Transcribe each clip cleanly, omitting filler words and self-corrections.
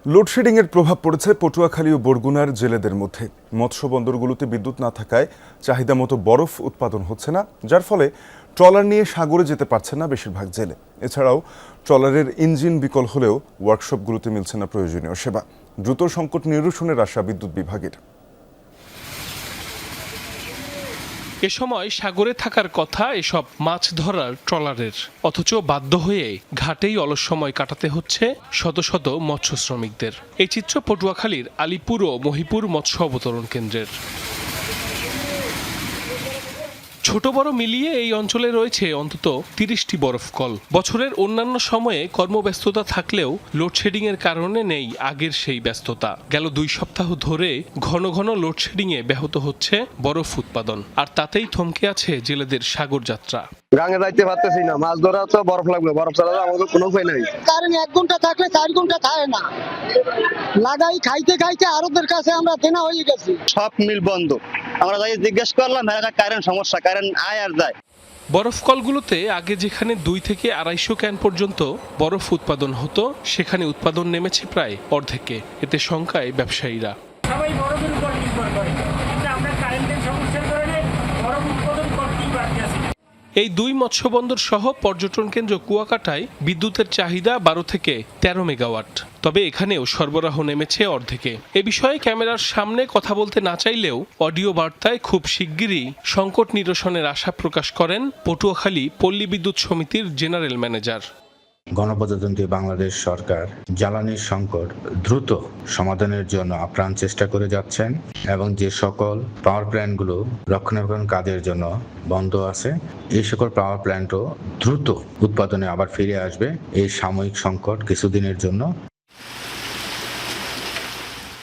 লোডশেডিংয়ের প্রভাব পড়েছে পটুয়াখালী ও বরগুনার জেলেদের মধ্যে। মৎস্য বন্দরগুলোতে বিদ্যুৎ না থাকায় চাহিদা মতো বরফ উৎপাদন হচ্ছে না, যার ফলে ট্রলার নিয়ে সাগরে যেতে পারছে না বেশিরভাগ জেলে। এছাড়াও ট্রলারের ইঞ্জিন বিকল হলেও ওয়ার্কশপগুলোতে মিলছে না প্রয়োজনীয় সেবা। দ্রুত সংকট নিরসনের আশা বিদ্যুৎ বিভাগের। এ সময় সাগরে থাকার কথা এসব মাছ ধরার ট্রলারের, অথচ বাধ্য হয়ে ঘাটেই অলস সময় কাটাতে হচ্ছে শত শত মৎস্য শ্রমিকদের। এই চিত্র পটুয়াখালীর আলীপুর ও মহিপুর মৎস্য অবতরণ কেন্দ্রের। ছোট বড় মিলিয়ে এই অঞ্চলে রয়েছে অন্তত ৩০টি বরফ কল। বছরের অন্যান্য সময়ে কর্মব্যস্ততা থাকলেও লোডশেডিং এর কারণে নেই আগের সেই ব্যস্ততা। গেল ২ সপ্তাহ ধরে ঘন ঘন লোডশেডিংয়ে ব্যাহত হচ্ছে বরফ উৎপাদন, আর তাতেই থমকে আছে জেলেদের সাগর যাত্রা। গাঙে যাইতে পারতেছি না, মাছ ধরা তো বরফ লাগবে, বরফ ছাড়া আমাদের কোনো উপায় নাই। কারণ 1 ঘন্টা থাকলে 4 ঘন্টা থাকে না, লাগাই খাইতে খাইতে আরোদের কাছে আমরা দেনা হয়ে গেছি। সব মিল বন্ধ। আমরা যাই জিজ্ঞেস করলাম, কারেন্ট সমস্যা, কারেন্ট আয় আর যায়। বরফ কলগুলোতে আগে যেখানে ২ থেকে ২৫০ ক্যান পর্যন্ত বরফ উৎপাদন হতো, সেখানে উৎপাদন নেমেছে প্রায় অর্ধেকে। এতে শঙ্কায় ব্যবসায়ীরা। সবাই বরফের উপর নির্ভর করে, কিন্তু আমরা কারেন্টের সমস্যার কারণে বরফ উৎপাদন করতেই পারছি না। এই ২ মৎস্যবন্দর সহ পর্যটন কেন্দ্র কুয়াকাটায় বিদ্যুতের চাহিদা ১২ থেকে ১৩ মেগাওয়াট। তবে এখানেও সরবরাহ নেমেছে অর্ধেকে। এ বিষয়ে ক্যামেরার সামনে কথা বলতে না চাইলেও অডিও বার্তায় খুব শিগগিরই সংকট নিরসনের আশা প্রকাশ করেন পটুয়াখালী পল্লী বিদ্যুৎ সমিতির জেনারেল ম্যানেজার। গণপ্রজাতন্ত্রী বাংলাদেশ সরকার জ্বালানির সংকট দ্রুত সমাধানের জন্য আপ্রাণ চেষ্টা করে যাচ্ছেন এবং যে সকল পাওয়ার প্ল্যান্টগুলো রক্ষণাবেক্ষণ কাজের জন্য বন্ধ আছে, এই সকল পাওয়ার প্ল্যান্টও দ্রুত উৎপাদনে আবার ফিরে আসবে এই সাময়িক সংকট কিছুদিনের জন্য।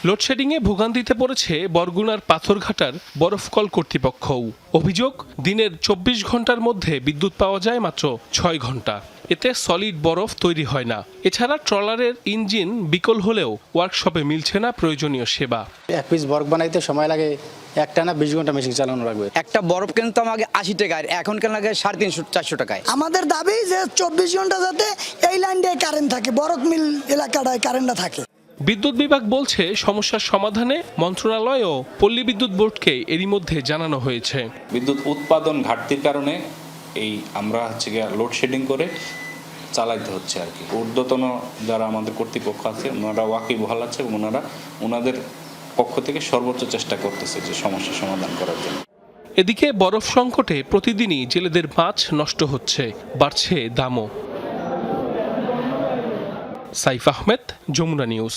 লোডশেডিংয়ে ভোগান্তিতে পড়েছে বরগুনার পাথরঘাটার বরফকল কর্তৃপক্ষও। অভিযোগ, দিনের ২৪ ঘন্টার মধ্যে বিদ্যুৎ পাওয়া যায় মাত্র ৬ ঘন্টা। এতে সলিড বরফ তৈরি হয় না। এছাড়া ট্রলারের ইঞ্জিন বিকল হলেও ওয়ার্কশপে মিলছে না প্রয়োজনীয় সেবা। 1 পিস বরফ বানাইতে সময় লাগে একটানা 20 ঘন্টা মেশিন চালানো লাগবে। একটা বরফ কিন্তু আমাকে ৮০ টাকায়, এখন কেন লাগে 350-400 টাকায়। আমাদের দাবি যে 24 ঘন্টা যাতে এই লাইন দিয়ে কারেন্ট থাকে, বরফ মিল এলাকাটায় কারেন্টটা থাকে। বিদ্যুৎ বিভাগ বলছে সমস্যার সমাধানে মন্ত্রণালয় ও পল্লী বিদ্যুৎ বোর্ডকে এরই মধ্যে জানানো হয়েছে। বিদ্যুৎ উৎপাদন ঘাটতির কারণে আমরা লোডশেডিং করে চালাইতে হচ্ছে আর কি। ঊর্ধ্বতন যারা আমাদের কর্তৃপক্ষ আছে, ওনারা ওয়াকিবহাল আছে এবং ওনাদের পক্ষ থেকে সর্বোচ্চ চেষ্টা করতেছে যে সমস্যার সমাধান করার জন্য। এদিকে বরফ সংকটে প্রতিদিনই জেলেদের মাছ নষ্ট হচ্ছে, বাড়ছে দামও। সাইফ আহমেদ, যমুনা নিউজ।